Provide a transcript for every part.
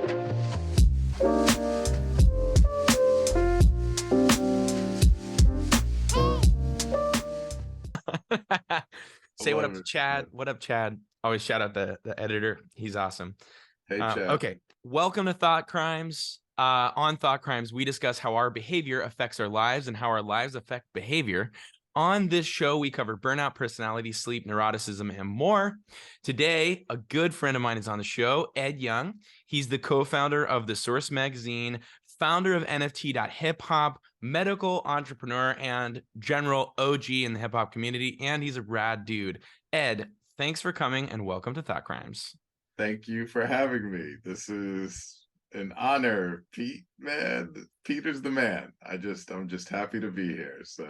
Say what up Love to it. Chad. What up, Chad? Always shout out the editor. He's awesome. Hey, Chad. Okay, welcome to Thought Crimes. On Thought Crimes, we discuss how our behavior affects our lives and how our lives affect behavior. On this show, we cover burnout, personality, sleep, neuroticism, and more. Today, a good friend of mine is on the show, Ed Young. He's the co-founder of The Source Magazine, founder of NFT.HipHop, medical entrepreneur, and general OG in the hip-hop community, and he's a rad dude. Ed, thanks for coming, and welcome to Thought Crimes. Thank you for having me. This is an honor, Pete, man. Peter's the man. I'm just happy to be here. So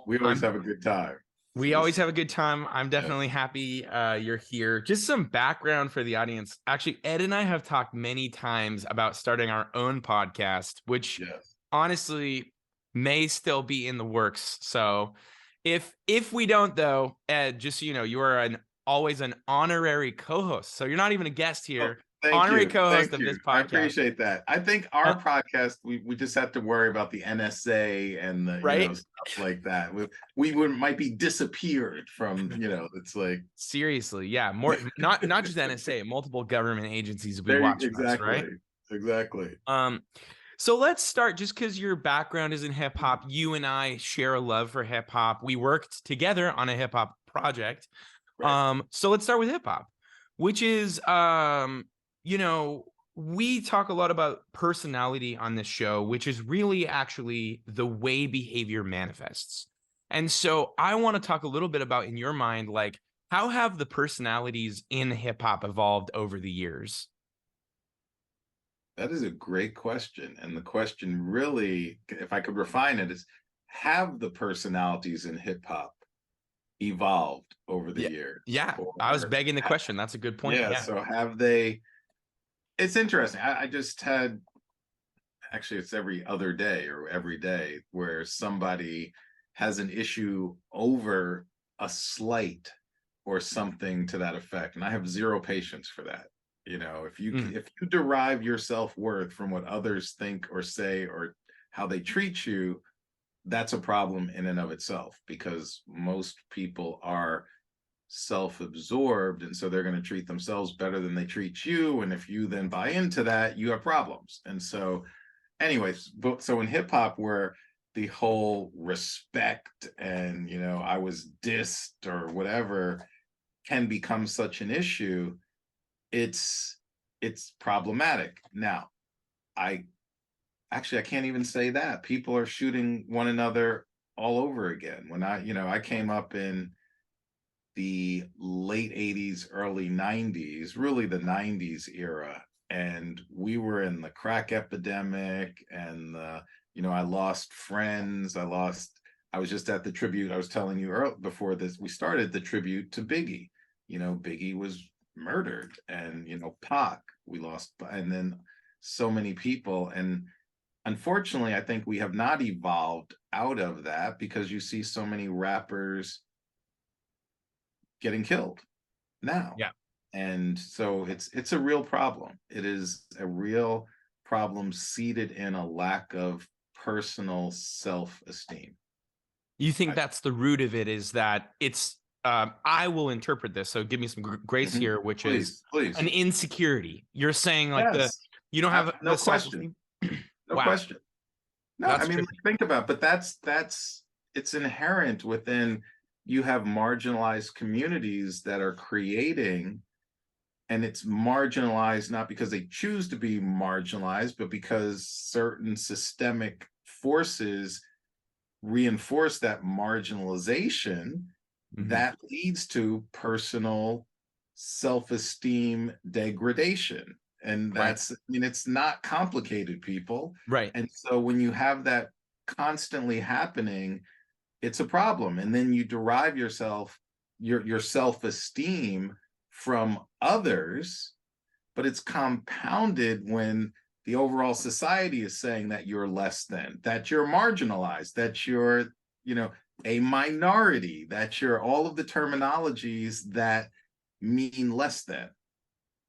we always have a good time. We always have a good time. I'm definitely happy you're here. Just some background for the audience. Actually, Ed and I have talked many times about starting our own podcast, which honestly may still be in the works. So if we don't, though, Ed, just so you know, you are always an honorary co-host. So you're not even a guest here. Honorary co-host of this podcast. I appreciate that. I think our podcast, we just have to worry about the NSA and the stuff like that. We might be disappeared from, it's like seriously, yeah. More not just NSA, multiple government agencies will be watching us, right? Exactly. So let's start, just because your background is in hip hop. You and I share a love for hip hop. We worked together on a hip hop project. Right. So let's start with hip hop, which is we talk a lot about personality on this show, which is really actually the way behavior manifests. And so I want to talk a little bit about, in your mind, like, how have the personalities in hip hop evolved over the years? That is a great question. And the question really, if I could refine it, is have the personalities in hip hop evolved over the years? Yeah, I was begging the question. That's a good point. Yeah. So have they? It's interesting. I just had, actually, it's every other day or every day where somebody has an issue over a slight or something to that effect. And I have zero patience for that. If you derive your self-worth from what others think or say or how they treat you, that's a problem in and of itself, because most people are self-absorbed, and so they're going to treat themselves better than they treat you. And if you then buy into that, you have problems. And so anyways, so in hip-hop, where the whole respect and I was dissed or whatever can become such an issue, it's problematic. Now, I can't even say that. People are shooting one another all over again. When I came up in the late 80s, early 90s, really the 90s era, and we were in the crack epidemic, and I lost friends. I was just at the tribute. I was telling you earlier, before this we started, the tribute to Biggie. Biggie was murdered, and Pac, we lost, and then so many people. And unfortunately, I think we have not evolved out of that, because you see so many rappers getting killed now. Yeah. And so it's a real problem. It is a real problem seated in a lack of personal self-esteem. You think that's the root of it, is that it's I will interpret this, so give me some grace here, which is an insecurity. You're saying, like, you don't have no question. No question. No, I mean, think about it, but it's inherent within. You have marginalized communities that are creating, and it's marginalized not because they choose to be marginalized, but because certain systemic forces reinforce that marginalization. That leads to personal self-esteem degradation. And that's, it's not complicated, people. Right. And so when you have that constantly happening, it's a problem. And then you derive your self-esteem from others, but it's compounded when the overall society is saying that you're less than, that you're marginalized, that you're, a minority, that you're all of the terminologies that mean less than.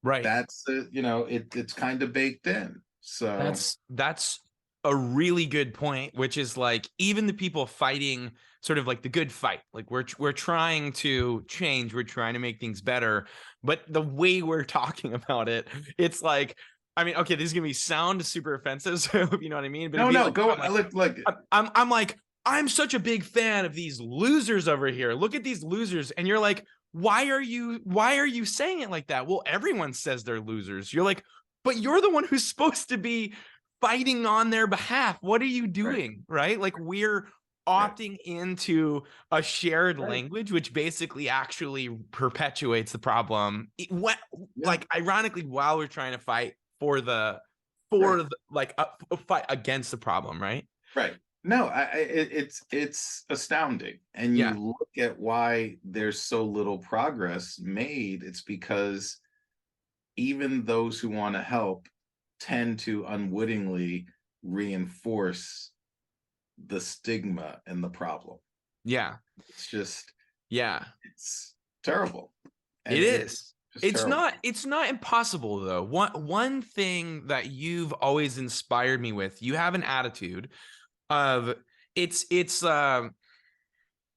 Right. That's it's kind of baked in. So That's a really good point, which is like even the people fighting sort of like the good fight, like we're trying to change, we're trying to make things better, but the way we're talking about it, it's like, I mean, okay, this is gonna be sound super offensive, so I hope you know what I mean. But it'd no, be no, like, go I'm like, look. I'm like, I'm such a big fan of these losers over here. Look at these losers, and you're like, why are you saying it like that? Well, everyone says they're losers. You're like, but you're the one who's supposed to be fighting on their behalf. What are you Right, doing? Right? Like we're right, opting into a shared right. language, which basically actually perpetuates the problem. What, Yeah, like, ironically, while we're trying to fight for right, like a fight against the problem, right? right. No, it's astounding. And you Yeah. look at why there's so little progress made. It's because even those who want to help tend to unwittingly reinforce the stigma and the problem. Yeah. It's just, Yeah. it's terrible. It And it's is. just terrible. It's not impossible though. One thing that you've always inspired me with, you have an attitude of it's it's uh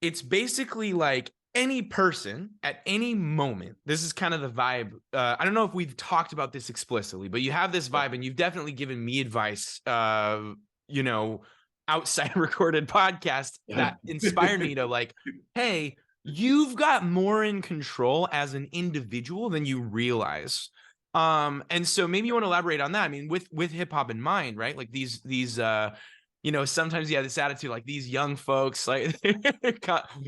it's basically like any person at any moment. This is kind of the vibe. I don't know if we've talked about this explicitly, but you have this vibe, and you've definitely given me advice. You know, outside recorded podcast Yeah. that inspired me to like, hey, you've got more in control as an individual than you realize. And so maybe you want to elaborate on that. I mean, with hip hop in mind, right? Like these sometimes you have this attitude like these young folks like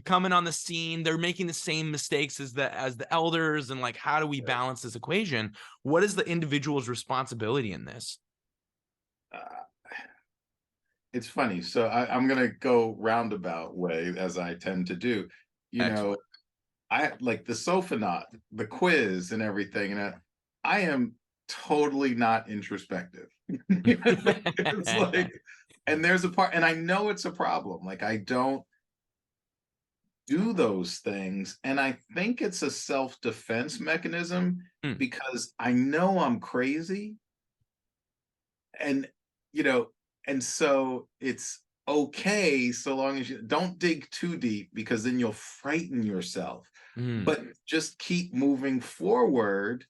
coming on the scene, they're making the same mistakes as the elders, and like how do we balance this equation? What is the individual's responsibility in this? Uh, it's funny. So I'm gonna go roundabout way as I tend to do. You know, Excellent. I like the Sophonaut, the quiz and everything, and I am totally not introspective. It's like, and there's a part, and I know it's a problem. Like I don't do those things, and I think it's a self-defense mechanism Mm, because I know I'm crazy, and you know, and so it's okay so long as you don't dig too deep because then you'll frighten yourself, mm, but just keep moving forward,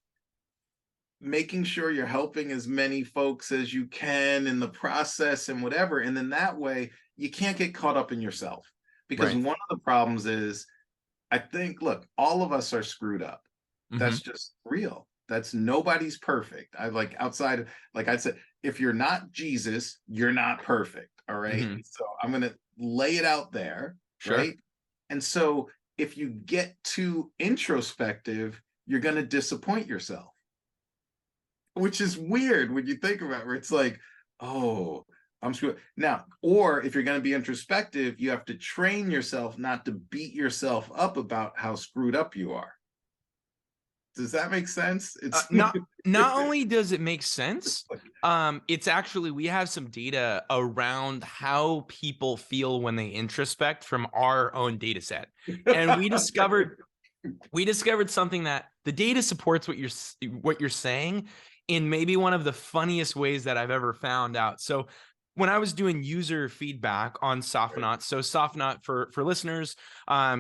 making sure you're helping as many folks as you can in the process and whatever, and then that way you can't get caught up in yourself, because right. one of the problems is, I think, look, all of us are screwed up. Hmm. That's just real. That's, nobody's perfect. I like, outside, like I said, if you're not Jesus, you're not perfect. All right. Hmm. So I'm going to lay it out there. Sure. Right. And so if you get too introspective, you're going to disappoint yourself, which is weird when you think about it, where it's like, oh, I'm screwed now. Or if you're going to be introspective, you have to train yourself not to beat yourself up about how screwed up you are. Does that make sense? It's Not only does it make sense, it's actually, we have some data around how people feel when they introspect from our own data set, and we discovered something that the data supports what you're saying in maybe one of the funniest ways that I've ever found out. So when I was doing user feedback on right. Sophonaut, so Sophonaut for listeners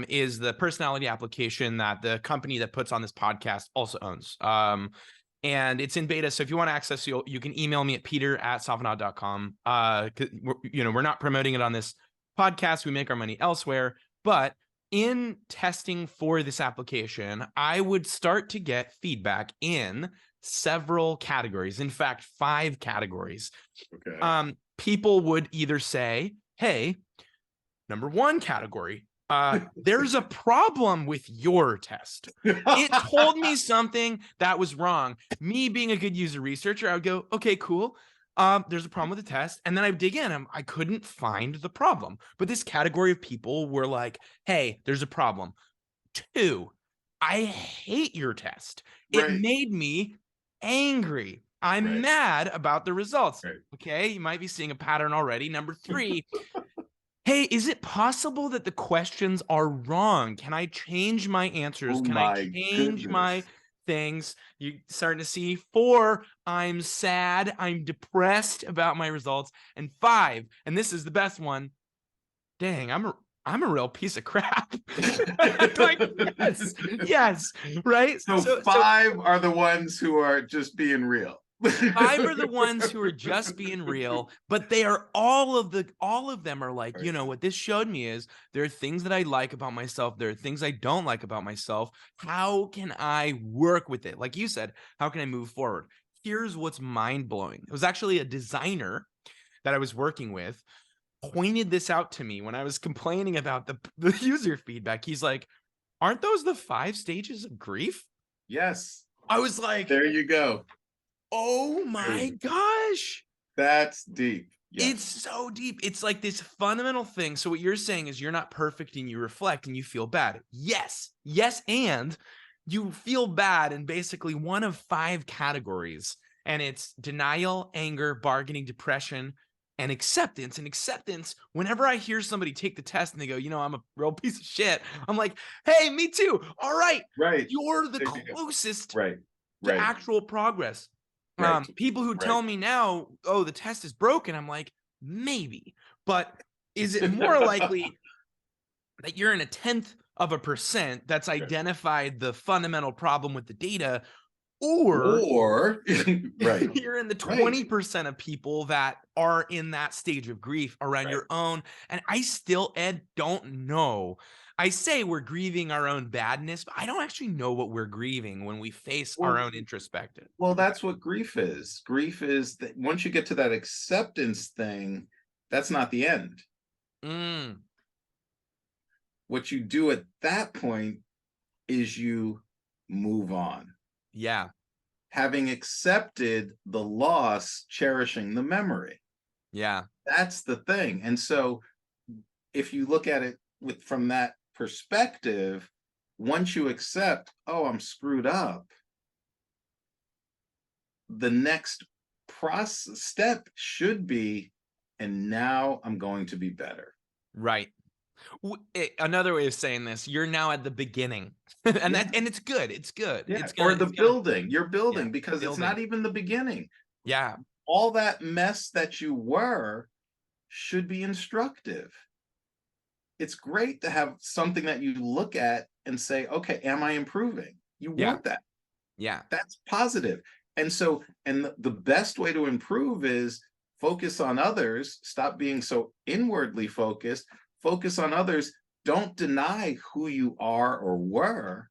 is the personality application that the company that puts on this podcast also owns. And it's in beta. So if you want to access, you can email me at peter@sophonaut.com. We're not promoting it on this podcast. We make our money elsewhere. But in testing for this application, I would start to get feedback in several categories. In fact, 5 categories. Okay. People would either say, hey, number 1 category, there's a problem with your test. It told me something that was wrong. Me being a good user researcher, I would go, okay, cool. There's a problem with the test. And then I dig in. I couldn't find the problem. But this category of people were like, hey, there's a problem. 2, I hate your test. It Right. made me angry. I'm Right. mad about the results. Right. Okay, you might be seeing a pattern already. Number 3, hey, is it possible that the questions are wrong? Can I change my answers? Oh Can I my change my goodness. things. You're starting to see 4, I'm sad, I'm depressed about my results. And 5, and this is the best one, dang, I'm a real piece of crap. Like, yes, yes, right? So So 5 are the ones who are just being real. 5 are the ones who are just being real, but they are all of them are like, you know, what this showed me is there are things that I like about myself. There are things I don't like about myself. How can I work with it? Like you said, how can I move forward? Here's what's mind blowing. It was actually a designer that I was working with pointed this out to me when I was complaining about the user feedback. He's like, aren't those the 5 stages of grief? Yes. I was like, There you go. oh my gosh. That's deep. Yes. It's so deep. It's like this fundamental thing. So what you're saying is you're not perfect and you reflect and you feel bad. Yes. Yes. And you feel bad in basically one of 5 categories. And it's denial, anger, bargaining, depression, and acceptance. And acceptance, whenever I hear somebody take the test and they go, you know, I'm a real piece of shit, I'm like, hey, me too. All right. Right. You're the There you go. closest Right. to Right. actual progress. Right. People who tell me now, oh, the test is broken, I'm like, maybe, but is it more likely that you're in 0.1% that's identified the fundamental problem with the data, or Or right. you're in the Right. 20% of people that are in that stage of grief around Right. your own? And I still, Ed, don't know. I say we're grieving our own badness, but I don't actually know what we're grieving when we face our own introspective. Well, that's what grief is. Grief is that once you get to that acceptance thing, that's not the end. Mm, What you do at that point is you move on. yeah, Having accepted the loss, cherishing the memory. yeah, That's the thing. And so if you look at it from that perspective, once you accept, oh, I'm screwed up, the next process step should be, and now I'm going to be better. right. Another way of saying this, you're now at the beginning, and Yeah. it's good. It's good. Yeah. It's Or gonna, the it's gonna, building, you're yeah, building because it's building. not even the beginning. Yeah, All that mess that you were should be instructive. It's great to have something that you look at and say, okay, am I improving? You yeah, want that. yeah, That's positive. And so, and the best way to improve is focus on others, stop being so inwardly focused, focus on others. Don't deny who you are or were,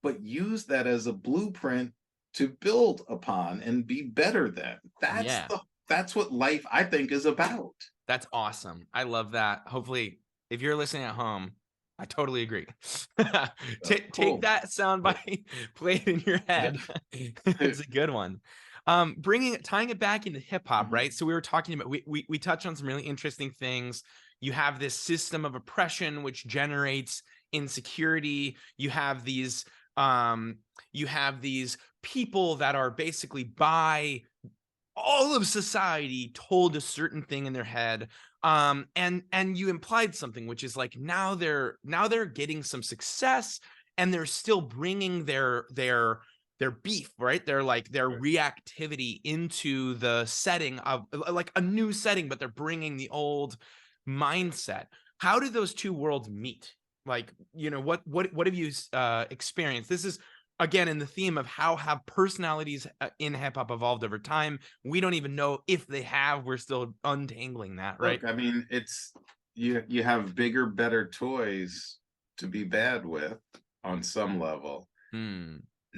but use that as a blueprint to build upon and be better than. yeah. That's what life, I think, is about. That's awesome. I love that. Hopefully, if you're listening at home, I totally agree. Take Cool. that sound bite, play it in your head. It's a good one. Tying it back into hip hop, Mhm. right? So we were talking about we touched on some really interesting things. You have this system of oppression which generates insecurity. Um, you have these people that are basically by all of society told a certain thing in their head, and you implied something, which is like now they're getting some success and they're still bringing their beef, right, their Right. reactivity into the setting of like a new setting, but they're bringing the old mindset. How do those two worlds meet? Like, you know, what have you experienced? This is again in the theme of how have personalities in hip hop evolved over time. We don't even know if they have. We're still untangling that, right? Look, I mean, it's you have bigger, better toys to be bad with on some level. Hmm.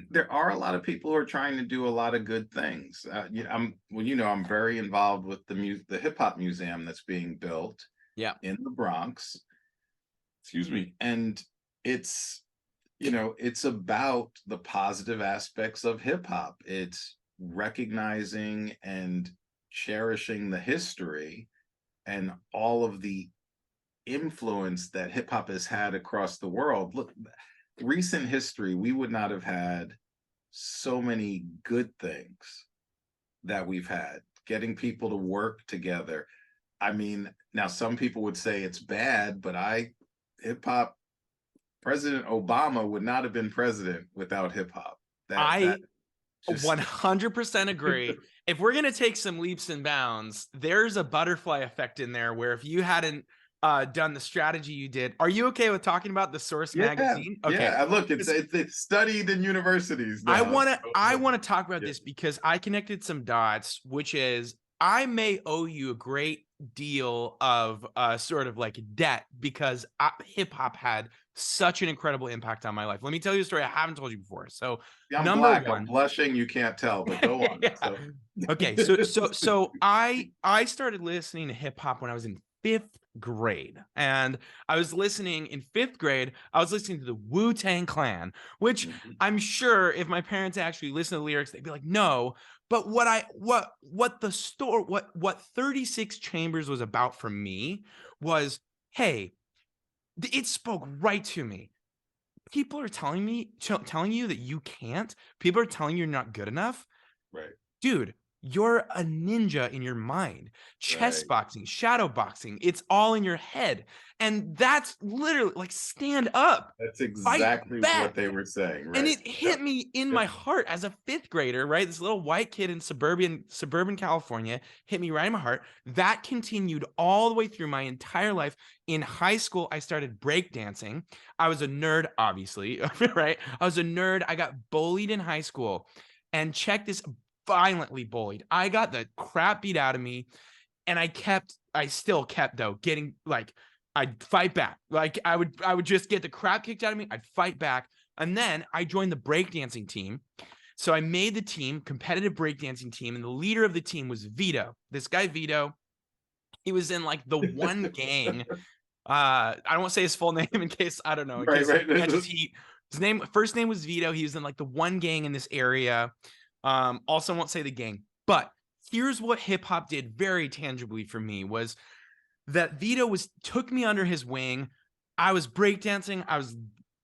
There are a lot of people who are trying to do a lot of good things. I'm very involved with the hip hop museum that's being built Yeah. in the Bronx. Excuse me, and it's it's about the positive aspects of hip hop. It's recognizing and cherishing the history and all of the influence that hip hop has had across the world. Look, recent history, we would not have had so many good things that we've had, getting people to work together. I mean, now some people would say it's bad, but hip hop, President Obama would not have been president without hip hop. That I just 100% agree. If we're going to take some leaps and bounds, there's a butterfly effect in there where if you hadn't done the strategy you did, are you okay with talking about the Source yeah, magazine? Okay. yeah. Look, it's 'Cause it's studied in universities now. I So, want to talk about yeah, this because I connected some dots, which is I may owe you a great deal of sort of like debt because hip hop had such an incredible impact on my life. Let me tell you a story I haven't told you before. So, yeah, I'm number black. I'm one, blushing. You can't tell, but go on. yeah. So, Okay, so I started listening to hip hop when I was in 5th grade. And I was listening in 5th grade, I was listening to the Wu-Tang Clan, which Mhm. I'm sure if my parents actually listened to the lyrics, they'd be like, "No." But what 36 Chambers was about for me was, hey, it spoke right to me. People are telling you that you can't. People are telling you you're not good enough. Right, Dude, you're a ninja in your mind. Chess right. boxing, shadow boxing, it's all in your head. And that's literally like stand up, That's fight exactly what back. they were saying. And Right. it hit Yep. me in Yep. my heart as a 5th grader, right? This little white kid in suburban California hit me right in my heart. That continued all the way through my entire life. In high school, I started breakdancing. I was a nerd, obviously, right? I was a nerd. I got bullied in high school. And check this, violently bullied. I got the crap beat out of me, and I still kept though getting like I'd fight back. Like I would just get the crap kicked out of me. I'd fight back. And then I joined the breakdancing team. So I made the team, competitive breakdancing team, and the leader of the team was Vito. This guy Vito, he was in like the one gang. I don't want to say his full name in case I don't know, in Right. case he Right. catches heat. His first name was Vito. He was in like the one gang in this area. Also won't say the gang, but here's what hip hop did very tangibly for me was that Vito took me under his wing. I was breakdancing. I was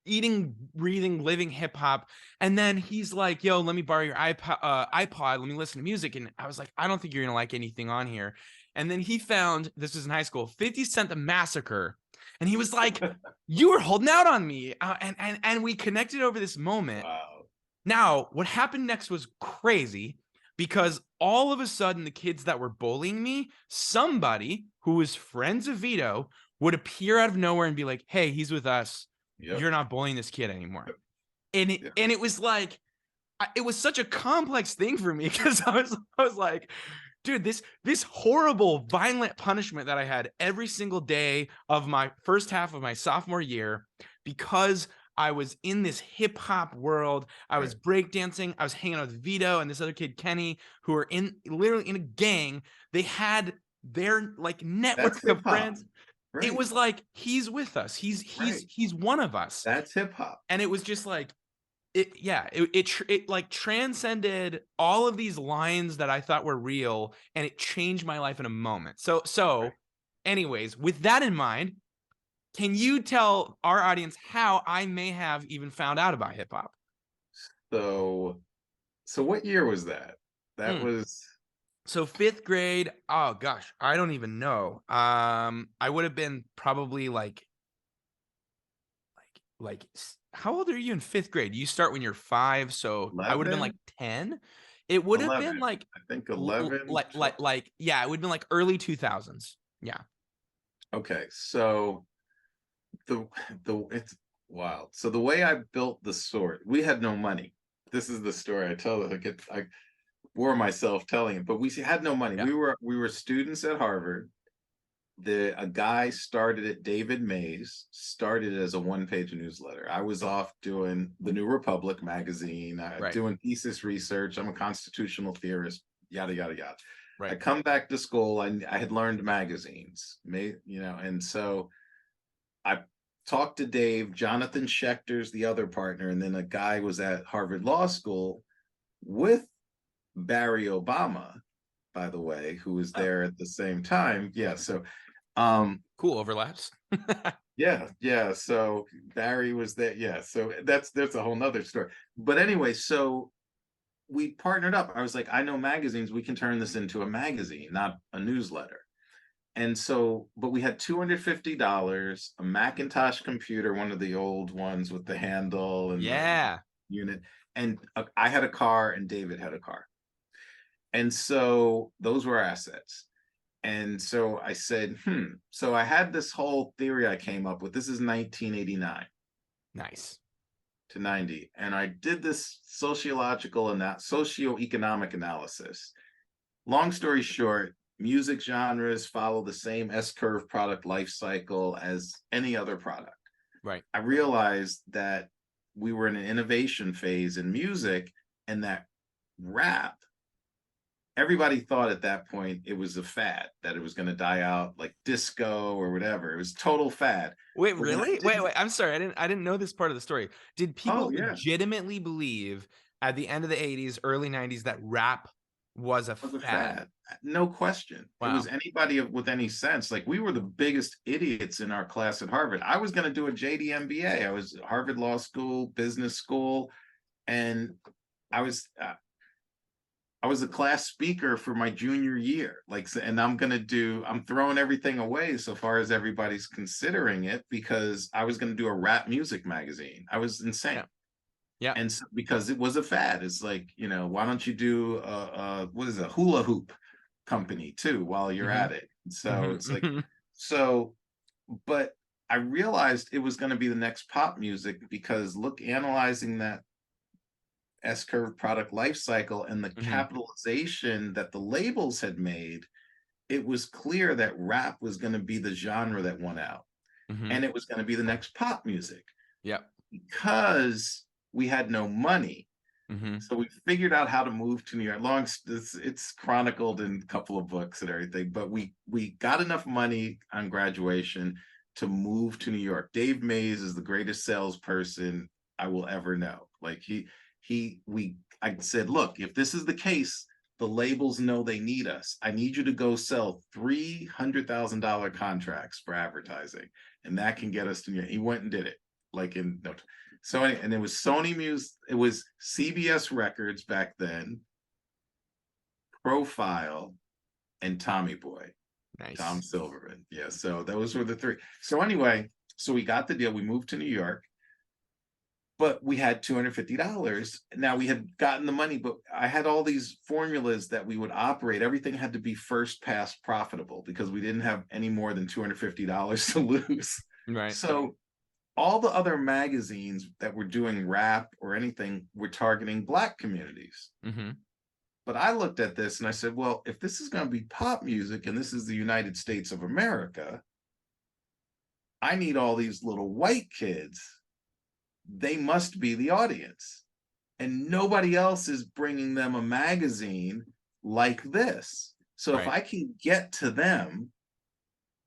eating, breathing, living hip hop. And then he's like, "Yo, let me borrow your iPod. Let me listen to music." And I was like, "I don't think you're gonna like anything on here." And then he found, this was in high school, 50 Cent the Massacre, and he was like, "You were holding out on me," and we connected over this moment. Wow. Now, what happened next was crazy because all of a sudden, the kids that were bullying me, somebody who was friends of Vito would appear out of nowhere and be like, "Hey, he's with us. Yep. You're not bullying this kid anymore." Yep. And it Yep. and it was like, it was such a complex thing for me because I was like, dude, this horrible, violent punishment that I had every single day of my first half of my sophomore year because I was in this hip hop world. I Right. was breakdancing. I was hanging out with Vito and this other kid, Kenny, who were literally in a gang. They had their like That's network hip of hop. friends. It Right. was like he's with us. Right. He's one of us. That's hip hop. And it was just like it like transcended all of these lines that I thought were real, and it changed my life in a moment. Right. Anyways, with that in mind, can you tell our audience how I may have even found out about hip hop? So, so what year was that? That Mm. was So 5th grade, oh gosh, I don't even know. I would have been probably how old are you in 5th grade? You start when you're 5, so I would have been like 11, 10. It would have been 11. like I think 11. yeah, it would have been like early 2000s. Yeah. Okay. So the it's wild. So the way I built the sword, we had no money. This is the story I tell. I bore myself telling it, but we had no money. Yeah. We were students at Harvard. A guy started it, David Mays, started it as a one-page newsletter. I was off doing the New Republic magazine, Right. doing thesis research. I'm a constitutional theorist, yada yada yada. I Right. come back to school. I had learned magazines, and so I talked to Dave. Jonathan Schechter's the other partner, and then a guy was at Harvard Law School with Barry Obama, by the way, who was Oh, there at the same time. Yeah, so um cool overlaps. yeah, so Barry was there. Yeah, so that's a whole nother story. But anyway, so we partnered up. I was like, I know magazines, we can turn this into a magazine, not a newsletter. And so, but we had $250, a Macintosh computer, one of the old ones with the handle and the Yeah. unit. and I had a car and David had a car. And so those were our assets. And so I said, so I had this whole theory I came up with. This is 1989 Nice. to 90. And I did this socioeconomic analysis. Long story short, music genres follow the same S-curve product life cycle as any other product. Right. I realized that we were in an innovation phase in music, and that rap, everybody thought at that point it was a fad, that it was going to die out like disco or whatever. It was total fad. Wait, But when I really? did, Wait. I'm sorry. I didn't know this part of the story. Did oh people yeah, legitimately believe at the end of the 80s, early 90s that rap was a it was a fad? fad, no question. It was Wow. anybody with any sense. Like, we were the biggest idiots in our class at Harvard. I was going to do a JD MBA. I was Harvard Law School, business school, and I was I was a class speaker for my junior year. Like, and I'm throwing everything away so far as everybody's considering it, because I was going to do a rap music magazine. I was insane. Yeah. Yeah. And so, because it was a fad, it's like, why don't you do what is a hula hoop company too while you're Mm-hmm. at it? So it's like, Mm-hmm. so, but I realized it was going to be the next pop music, because analyzing that S-curve product life cycle and the Mm-hmm. capitalization that the labels had made, it was clear that rap was going to be the genre that won out. Mm-hmm. And it was going to be the next pop music, Yep. because we had no money. Mm-hmm. So we figured out how to move to New York. It's chronicled in a couple of books and everything, but we got enough money on graduation to move to New York. Dave Mays is the greatest salesperson I will ever know. Like, I said, look, if this is the case, the labels know they need us. I need you to go sell $300,000 contracts for advertising, and that can get us to New York. He went and did it, like, in no time. So, and it was Sony Music, it was CBS Records back then, Profile, and Tommy Boy, Tom Nice. Silverman. Yeah, so those were the three. So anyway, so we got the deal. We moved to New York, but we had $250. Now, we had gotten the money, but I had all these formulas that we would operate. Everything had to be first pass profitable, because we didn't have any more than $250 to lose. Right. So all the other magazines that were doing rap or anything were targeting Black communities. Mm-hmm. But I looked at this and I said, well, if this is going to be pop music and this is the United States of America, I need all these little white kids. They must be the audience. And nobody else is bringing them a magazine like this. So if Right. I can get to them,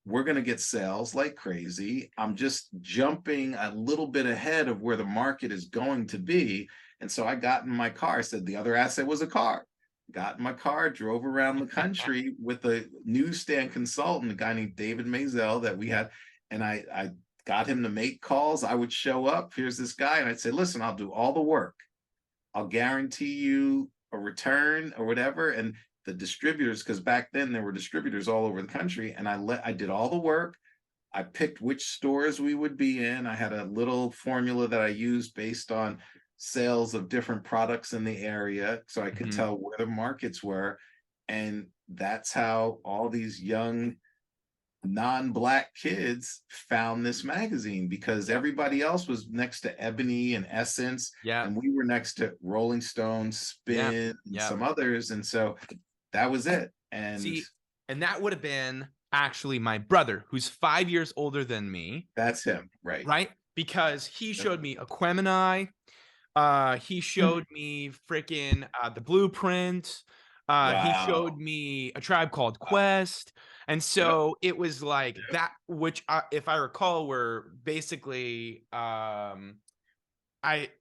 we're going to get sales like crazy. I'm just jumping a little bit ahead of where the market is going to be. And so I got in my car. I said the other asset was a car. Got in my car, drove around the country with a newsstand consultant, a guy named David Mazel that we had. And I got him to make calls. I would show up. Here's this guy. And I'd say, listen, I'll do all the work. I'll guarantee you a return or whatever. And the distributors, because back then there were distributors all over the country, and I did all the work. I picked which stores we would be in. I had a little formula that I used based on sales of different products in the area, so I could Mm-hmm. tell where the markets were. And that's how all these young non-Black kids found this magazine, because everybody else was next to Ebony and Essence, Yeah. and we were next to Rolling Stone, Yeah. Spin, and Yeah. some others. And so that was it. And See, and that would have been actually my brother, who's 5 years older than me, that's him, right? right? Because he showed me Aquemini. He showed me freaking the Blueprint. He showed Wow. me A Tribe Called Quest. And Yep. so it was like that, which if I recall, were basically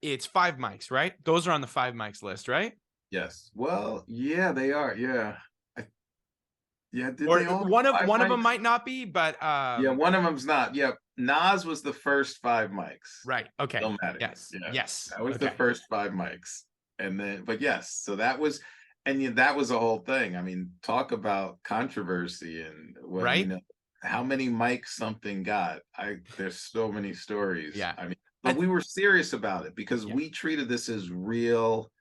it's five mics, right? Those are on the five mics list, right? Yes. Well, yeah, they are. Yeah. I, yeah. Did Or they all one of have five one of them mics? might not be, but Yeah, one of them's not. Yeah. Nas was the first five mics. right. Okay. Illmatic. Yes. Yeah. Yes. That was the Okay. first five mics. And then, but yes, so that was, and yeah, that was a whole thing. I mean, talk about controversy and when, Right? how many mics something got. There's so many stories. Yeah. I mean, But we were serious about it because Yeah. we treated this as real.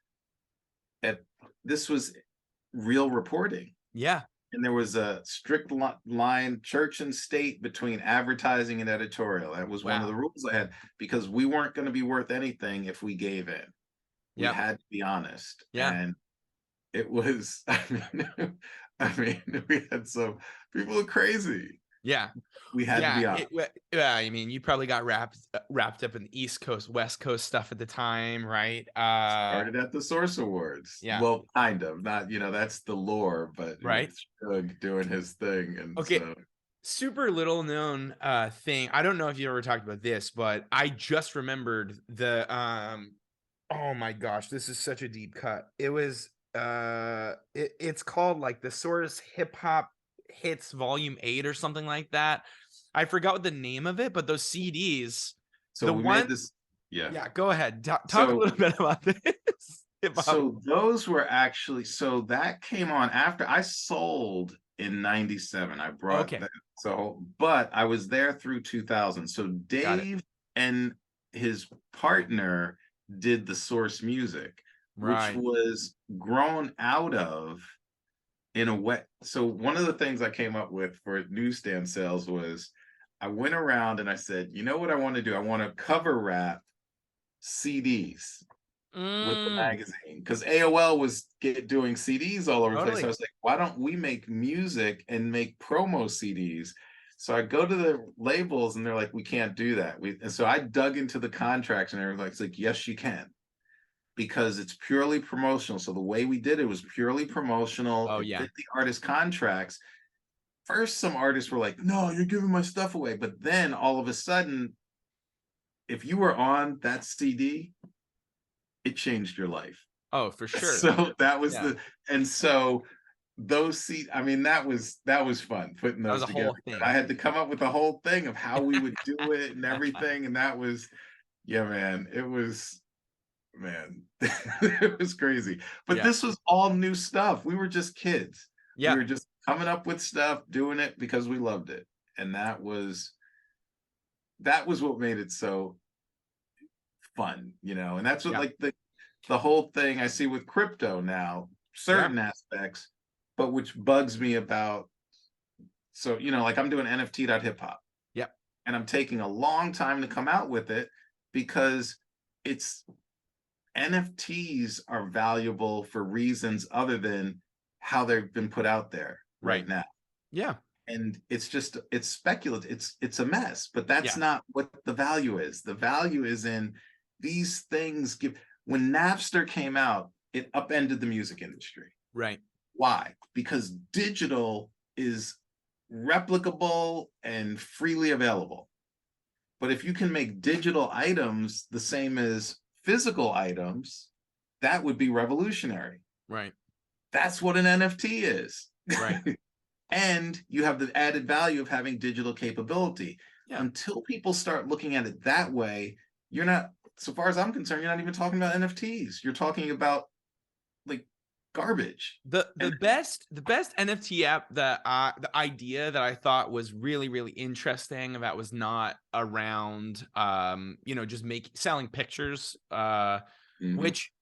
This was real reporting. Yeah. And there was a strict line, church and state, between advertising and editorial. That was one of Wow. the rules I had, because we weren't going to be worth anything if we gave in. We Yeah. had to be honest. Yeah. And it was, I mean, we had some people are crazy. Yeah. We had to be honest. Yeah, I mean, you probably got wrapped up in the East Coast, West Coast stuff at the time, right? Started at the Source Awards. Yeah. Well, kind of. Not, that's the lore, but Right. with Suge doing his thing. And Okay. so Super little known thing. I don't know if you ever talked about this, but I just remembered the oh my gosh, this is such a deep cut. It was it's called like the Source Hip Hop Hits Volume 8 or something like that. I forgot what the name of it, but those CDs, so the we one made this. yeah, go ahead. Talk a So little bit about this. Hip-hop. So those were actually, so that came on after I sold in 97. I brought Okay. that. So, but I was there through 2000. So Dave and his partner did the Source music, Right. which was grown out of, in a way. So one of the things I came up with for newsstand sales was, I went around and I said, you know what I want to do? I want to cover wrap CDs with the magazine, because AOL was doing CDs all over the place. So I was like, why don't we make music and make promo CDs? So I go to the labels and they're like, we can't do that. And so I dug into the contracts and everyone's like, yes, you can, because it's purely promotional. So the way we did it was purely promotional. Oh, it yeah. fit the artist contracts. First, some artists were like, no, you're giving my stuff away. But then all of a sudden, if you were on that CD, it changed your life. Oh, for sure. So that was and so those I mean, that was fun putting those together. I had to come up with a whole thing of how we would do it and everything. And that was, man, it was crazy. But this was all new stuff. We were just kids. We were just coming up with stuff, doing it because we loved it. And that was what made it so fun, and that's what like the whole thing I see with crypto now, certain aspects, but which bugs me about. So, like I'm doing NFT.hiphop. Yep. And I'm taking a long time to come out with it, because NFTs are valuable for reasons other than how they've been put out there right now. Yeah. And it's speculative. It's a mess, but that's not what the value is. The value is in these things. When Napster came out, it upended the music industry. Right. Why? Because digital is replicable and freely available. But if you can make digital items the same as physical items, that would be revolutionary. Right. That's what an NFT is. Right. And you have the added value of having digital capability. Yeah. Until people start looking at it that way, you're not, so far as I'm concerned, you're not even talking about NFTs. You're talking about like garbage. The best NFT app that the idea that I thought was really, really interesting, that was not around just selling pictures, which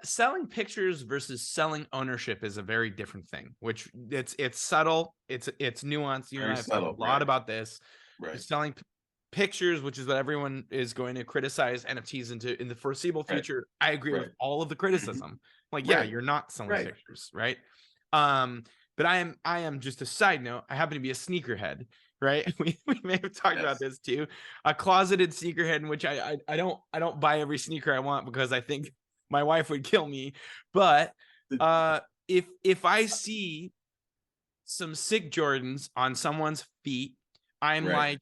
selling pictures versus selling ownership is a very different thing, which it's subtle, it's nuanced. You and I have talked a lot about this. Right. Selling pictures, which is what everyone is going to criticize NFTs in the foreseeable future. I agree with all of the criticism. Like, you're not selling pictures, right? But I am just a side note. I happen to be a sneakerhead, right? We may have talked about this too. A closeted sneakerhead, in which I don't buy every sneaker I want because I think my wife would kill me. But if I see some sick Jordans on someone's feet, I'm like,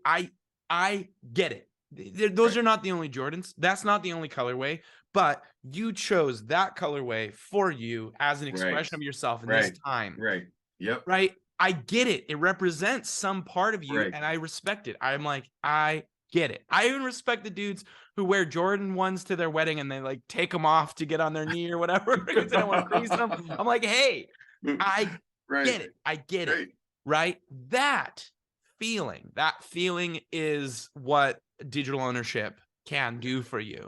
I get it. Those are not the only Jordans. That's not the only colorway, but you chose that colorway for you as an expression of yourself in this time. Right. Yep. Right. I get it. It represents some part of you, and I respect it. I'm like, I get it. I even respect the dudes who wear Jordan 1s to their wedding and they like take them off to get on their knee or whatever because they don't want to crease them. I'm like, hey, I get it. I get it. Right. That feeling is what digital ownership can do for you.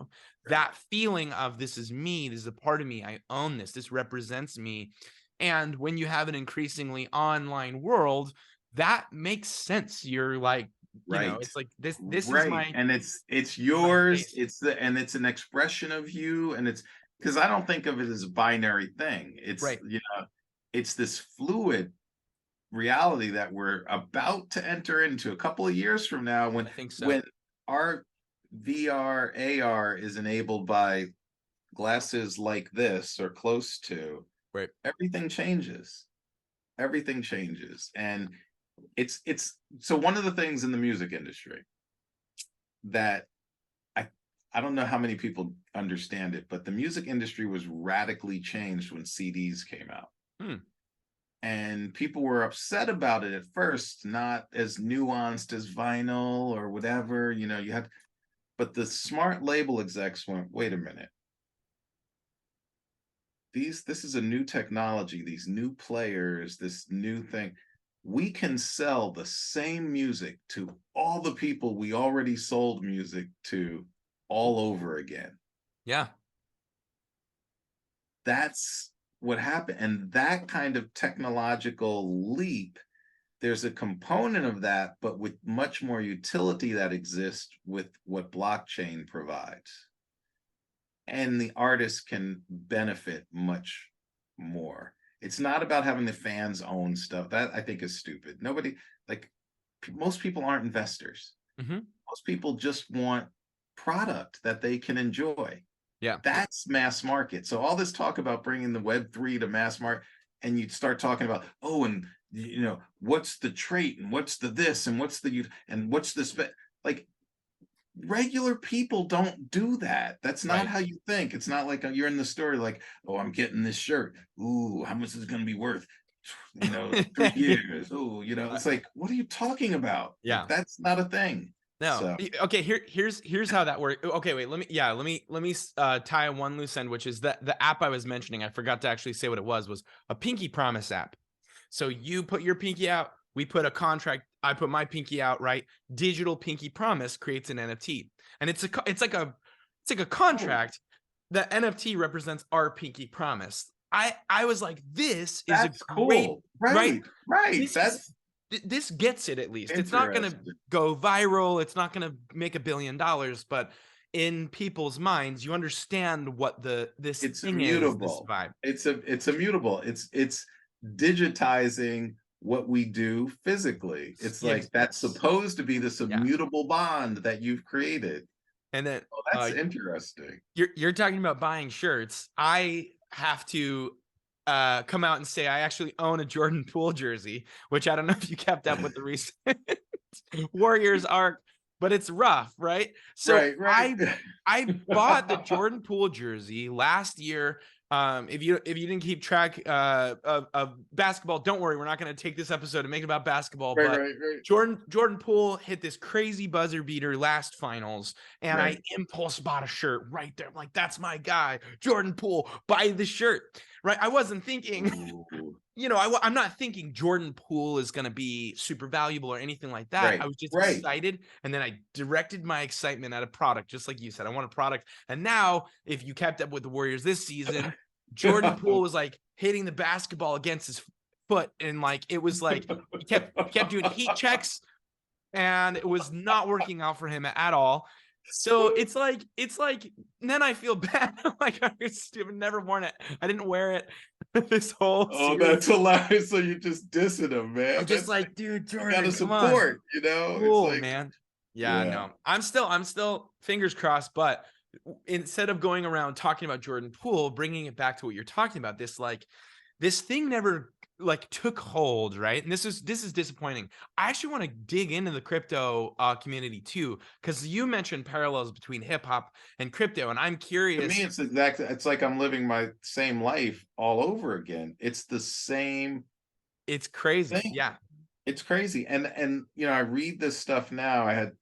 Right. That feeling of this is me, this is a part of me, I own this represents me. And when you have an increasingly online world, that makes sense. You're like, Right. it's like this is Right. my And it's my yours. face. It's an expression of you. And it's because I don't think of it as a binary thing. It's, Right. it's this fluid reality that we're about to enter into a couple of years from now I think so. when our VR AR is enabled by glasses like this or close to, Right. everything changes. Everything changes. And it's so one of the things in the music industry that I I don't know how many people understand it, but the music industry was radically changed when CDs came out. Hmm. And people were upset about it at first, not as nuanced as vinyl or whatever, you had, but the smart label execs went, wait a minute, this is a new technology, these new players, this new thing. We can sell the same music to all the people we already sold music to all over again. Yeah. That's what happened. And that kind of technological leap, there's a component of that, but with much more utility that exists with what blockchain provides. And the artist can benefit much more. It's not about having the fans own stuff. That I think is stupid. Nobody, like, most people aren't investors. Hmm. Most people just want product that they can enjoy. Yeah. That's mass market. So all this talk about bringing the Web3 to mass market, and you start talking about, oh, and what's the trait, and what's the this, and what's the and what's this, like, regular people don't do that. That's not Right. how you think. It's not like you're in the store like, oh, I'm getting this shirt. Ooh, how much is it going to be worth? 3 years. Ooh, Uh, it's like, what are you talking about? Like, yeah. that's not a thing. No. So Okay, here's how that works. Okay, wait, let me tie one loose end, which is that the app I was mentioning, I forgot to actually say what it was a Pinky Promise app. So you put your pinky out, we put a contract, I put my pinky out, right? Digital Pinky Promise creates an NFT. And it's like a oh, contract. The NFT represents our pinky promise. I was like, this is a that's great, cool. right? Right, right. This is That's this gets it at least. It's not going to interesting. go viral. It's not going to make $1 billion, but in people's minds, you understand what this It's thing is, this immutable. vibe. It's immutable. It's digitizing what we do physically. It's like that's Yes. supposed to be this Yeah. immutable bond that you've created. And then Oh, that's interesting. you're talking about buying shirts. I have to come out and say I actually own a Jordan Poole jersey, which I don't know if you kept up with the recent Warriors arc, but it's rough, right? So Right, right. I bought the Jordan Poole jersey last year. If you didn't keep track of basketball, don't worry, we're not going to take this episode and make it about basketball. Right, But right, right. Jordan Poole hit this crazy buzzer beater last finals, and I Right. impulse bought a shirt right there. I'm like, that's my guy, Jordan Poole. Buy the shirt, right? I wasn't thinking. Ooh. I'm not thinking Jordan Poole is going to be super valuable or anything like that. I Right, was just right. excited. And then I directed my excitement at a product, just like you said. I want a product. And now, if you kept up with the Warriors this season, Jordan Poole was like hitting the basketball against his foot. And like, it was like, he kept doing heat checks and it was not working out for him at all. So it's like then I feel bad. Like I have never worn it. I didn't wear it this whole Oh, series. that's hilarious. So you're just dissing him, I'm man. just That's like, dude, you gotta Jordan, come on. support, It's Cool, like, man. Yeah, yeah. no. I'm still fingers crossed, but instead of going around talking about Jordan Poole, bringing it back to what you're talking about, this thing never like took hold, right? And this is disappointing. I actually want to dig into the crypto community too, because you mentioned parallels between hip hop and crypto, and I'm To me, curious. it's like I'm living my same life all over again. It's the same It's crazy. thing. Yeah. It's crazy. And I read this stuff now. I had,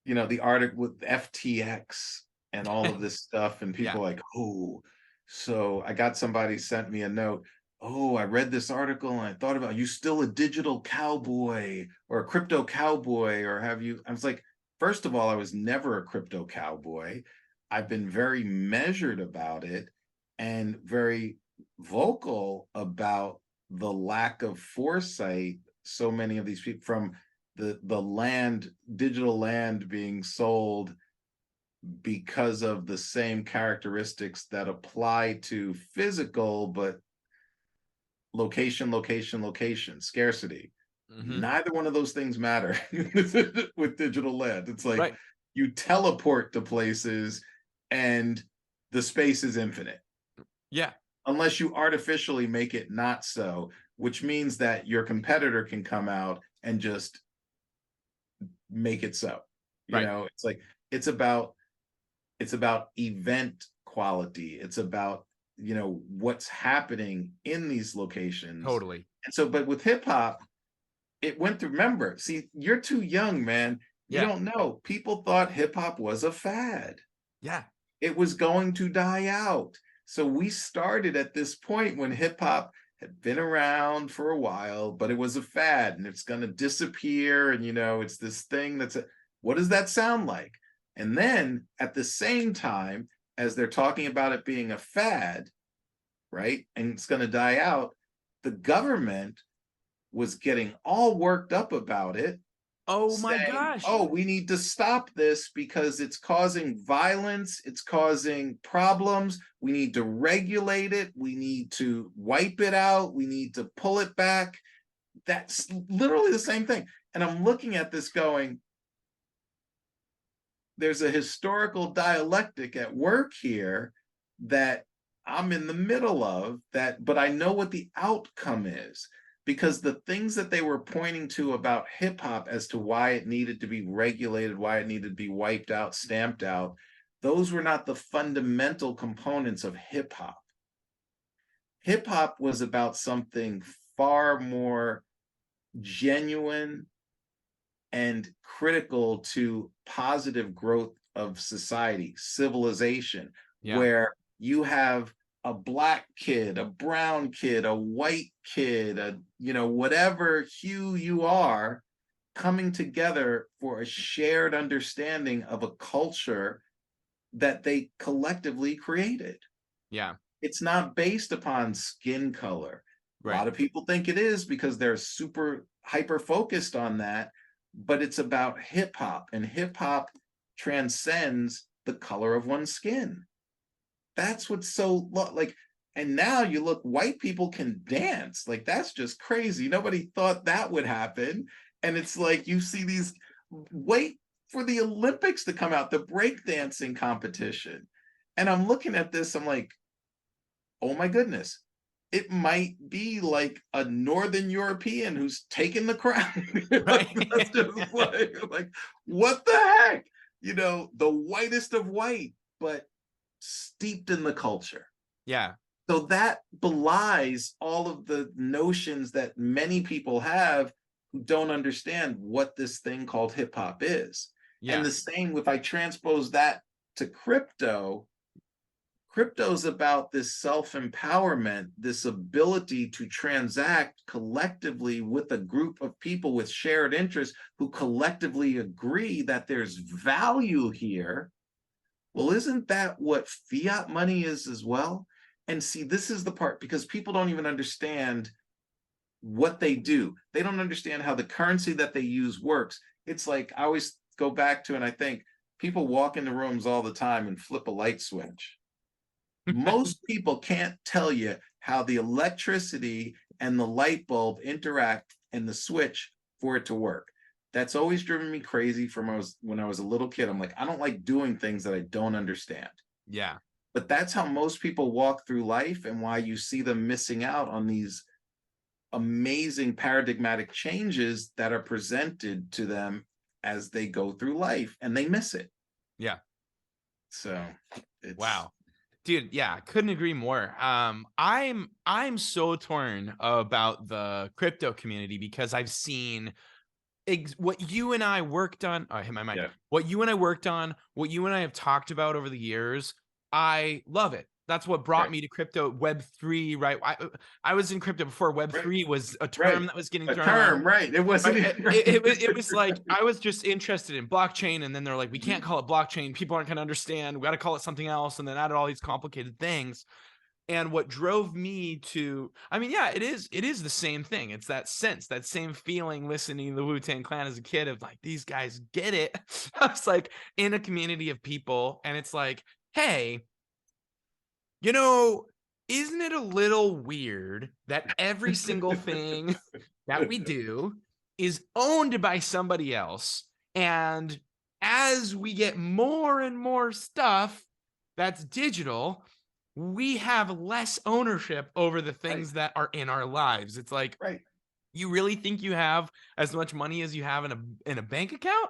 the article with FTX and all of this stuff, and Yeah. people are like, oh, so I got somebody sent me a note. Oh, I read this article and I thought about, you still a digital cowboy or a crypto cowboy, or have you? I was like, first of all, I was never a crypto cowboy. I've been very measured about it and very vocal about the lack of foresight so many of these people from the land, digital land being sold because of the same characteristics that apply to physical, but location, scarcity. Hmm. Neither one of those things matter with digital land. It's like Right. you teleport to places and the space is infinite Yeah. unless you artificially make it not so, which means that your competitor can come out and just make it so. You Right. know, it's like it's about it's about event quality. It's about, you know, what's happening in these locations. Totally. And so, but with hip hop, it went through, remember, see, you're too young, man. You Yeah. don't know. People thought hip hop was a fad. Yeah. It was going to die out. So we started at this point when hip hop had been around for a while, but it was a fad and it's going to disappear. And, you know, it's this thing what does that sound like? And then at the same time, as they're talking about it being a fad, right? And it's going to die out, the government was getting all worked up about it, Oh my saying, gosh. oh, we need to stop this because it's causing violence, it's causing problems. We need to regulate it, we need to wipe it out, we need to pull it back. That's literally the same thing. And I'm looking at this going, there's a historical dialectic at work here that I'm in the middle of that, but I know what the outcome is because the things that they were pointing to about hip hop as to why it needed to be regulated, why it needed to be wiped out, stamped out, those were not the fundamental components of hip hop. Hip hop was about something far more genuine and critical to positive growth of society, civilization, Yeah. where you have a black kid, a brown kid, a white kid, a, you know, whatever hue you are, coming together for a shared understanding of a culture that they collectively created. Yeah. It's not based upon skin color. A Right. lot of people think it is because they're super hyper focused on that, but it's about hip hop, and hip hop transcends the color of one's skin. That's what's so like. And now you look, white people can dance. Like, that's just crazy. Nobody thought that would happen. And it's like you see these, wait for the Olympics to come out, the breakdancing competition. And I'm looking at this, I'm like, oh my goodness, it might be like a Northern European who's taking the crown. Right. Like, that's just like, what the heck? You know, the whitest of white, but steeped in the culture. Yeah. So that belies all of the notions that many people have who don't understand what this thing called hip hop is. And Yeah. the same, if I transpose that to crypto's about this self-empowerment, this ability to transact collectively with a group of people with shared interests who collectively agree that there's value here. Well, isn't that what fiat money is as well? And see, this is the part, because people don't even understand what they do. They don't understand how the currency that they use works. It's like, I always go back to, and I think people walk into rooms all the time and flip a light switch. Most people can't tell you how the electricity and the light bulb interact and the switch for it to work. That's always driven me crazy from when I was a little kid. I'm like, I don't like doing things that I don't understand. Yeah. But that's how most people walk through life, and why you see them missing out on these amazing paradigmatic changes that are presented to them as they go through life, and they miss it. Yeah. So it's Wow. Dude, yeah, couldn't agree more. I'm so torn about the crypto community because I've seen what you and I worked on. Oh, I hit my mic. yeah, What you and I worked on, what you and I have talked about over the years. I love it. That's what brought Right. me to crypto. Web3, right? I was in crypto before Right. Web3 was a Right. term that was getting A thrown around. term, right? It wasn't Right. even It was like I was just interested in blockchain, and then they're like, we can't call it blockchain. People aren't going to understand. We got to call it something else, and then added all these complicated things. And what drove me to, I mean, yeah, it is the same thing. It's that sense, that same feeling listening to the Wu-Tang Clan as a kid of like, these guys get it. I was like in a community of people, and it's like, hey, you know, isn't it a little weird that every single thing that we do is owned by somebody else? And as we get more and more stuff that's digital, we have less ownership over the Right. things that are in our lives. It's like, Right. you really think you have as much money as you have in a bank account?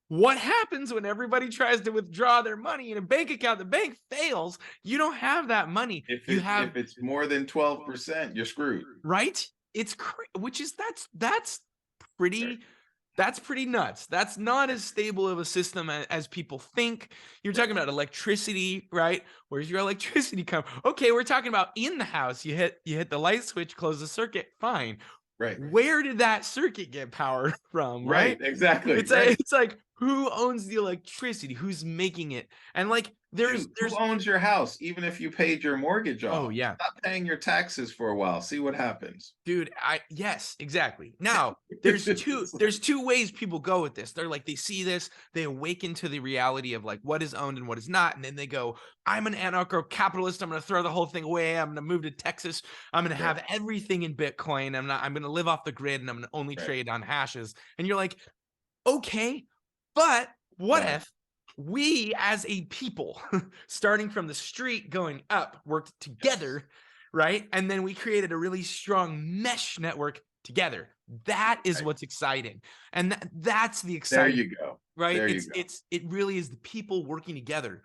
What happens when everybody tries to withdraw their money in a bank account? The bank fails. You don't have that money. You have, If it's more than 12%, you're screwed. right? It's which is Right. pretty that's pretty nuts. That's not as stable of a system as people think. You're talking Right. about electricity, right? Where's your electricity come? Okay, we're talking about in the house. You hit the light switch, close the circuit, fine. Right. Where did that circuit get powered from, Right. right? Exactly. It's like Right. it's like who owns the electricity? Who's making it? And like there's Dude, who there's owns your house? Even if you paid your mortgage oh off, yeah. stop paying your taxes for a while. See what happens. Dude, yes, exactly. Now, there's two It's like, there's two ways people go with this. They're like they see this, they awaken to the reality of like what is owned and what is not, and then they go, "I'm an anarcho-capitalist. I'm going to throw the whole thing away. I'm going to move to Texas. I'm going to right. have everything in Bitcoin. I'm going to live off the grid and I'm going to only Right. trade on hashes." And you're like, "Okay, but what But if we as a people starting from the street going up worked yes. together, right? And then we created a really strong mesh network together. That is Right. what's exciting. And that's the There exciting, you go. right? There you it's go. it's it really is the people working together.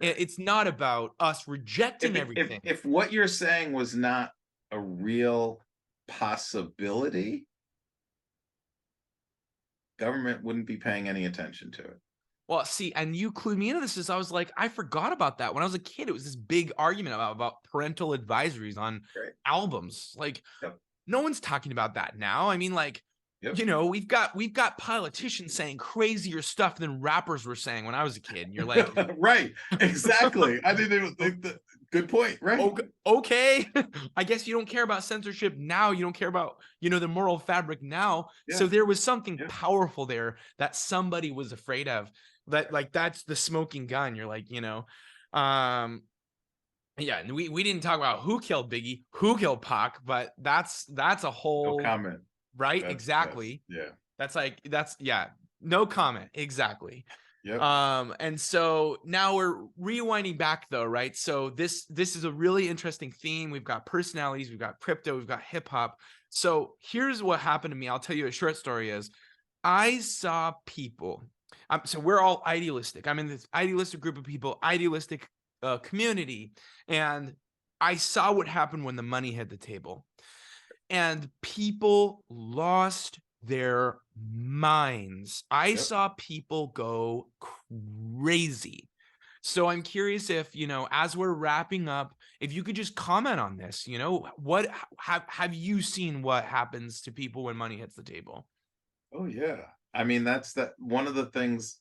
Right. It's not about us If rejecting it, everything. if what you're saying was not a real possibility, government wouldn't be paying any attention to it. Well, see, and you clued me into this is I was like, I forgot about that. When I was a kid, it was this big argument about parental advisories on Right. albums. Like, Yep. no one's talking about that now. I mean, like, Yep. we've got politicians saying crazier stuff than rappers were saying when I was a kid. And you're like, Right. Exactly. I didn't even think that. Good point. Right. okay. I guess you don't care about censorship now. You don't care about, the moral fabric now. So Yeah. there was something Yeah. powerful there that somebody was afraid of. That like that's the smoking gun. You're like, um, yeah, and we didn't talk about who killed Biggie, who killed Pac, but that's a No whole comment. right, That's exactly. yeah. That's yeah, no comment, exactly. Yep. And so now we're rewinding back though, right? So this is a really interesting theme. We've got personalities, we've got crypto, we've got hip hop. So here's what happened to me. I'll tell you a short story is I saw people. So we're all idealistic. I'm in this idealistic group of people, idealistic community, and I saw what happened when the money hit the table, and people lost their minds. I Yep. saw people go crazy. So I'm curious if, as we're wrapping up, if you could just comment on this, what have you seen what happens to people when money hits the table? Oh yeah. I mean, that's that one of the things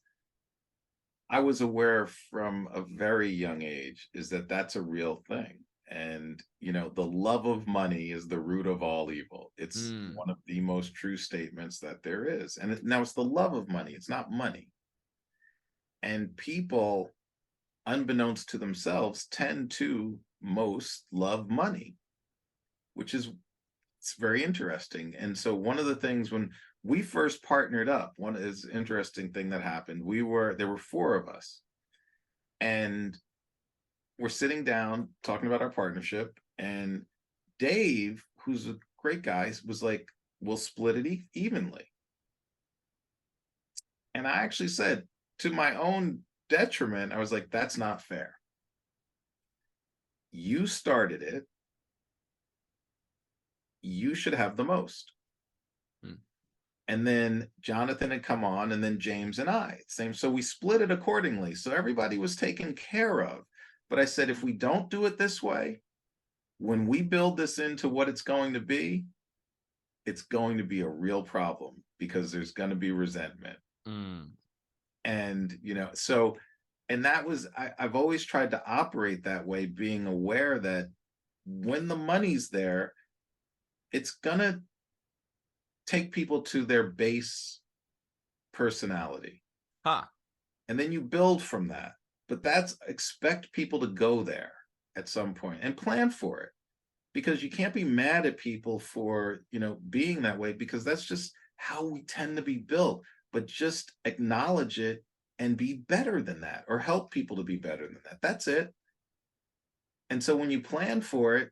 I was aware from a very young age is that that's a real thing. And, the love of money is the root of all evil. It's Mm, one of the most true statements that there is. And now it's the love of money, it's not money. And people, unbeknownst to themselves, tend to most love money, which is it's very interesting. And so one of the things when we first partnered up, one is interesting thing that happened. There were four of us, and we're sitting down talking about our partnership, and Dave, who's a great guy, was like, "We'll split it evenly." And I actually said, to my own detriment, I was like, "That's not fair. You started it. You should have the most." mm, And then Jonathan had come on, and then James and I. Same. So we split it accordingly. So everybody was taken care of. But I said, if we don't do it this way, when we build this into what it's going to be, it's going to be a real problem because there's going to be resentment. Mm. And, so, and that was, I've always tried to operate that way, being aware that when the money's there, it's going to take people to their base personality. Huh. And then you build from that. But expect people to go there at some point and plan for it, because you can't be mad at people for, being that way, because that's just how we tend to be built. But just acknowledge it and be better than that, or help people to be better than that. That's it. And so when you plan for it,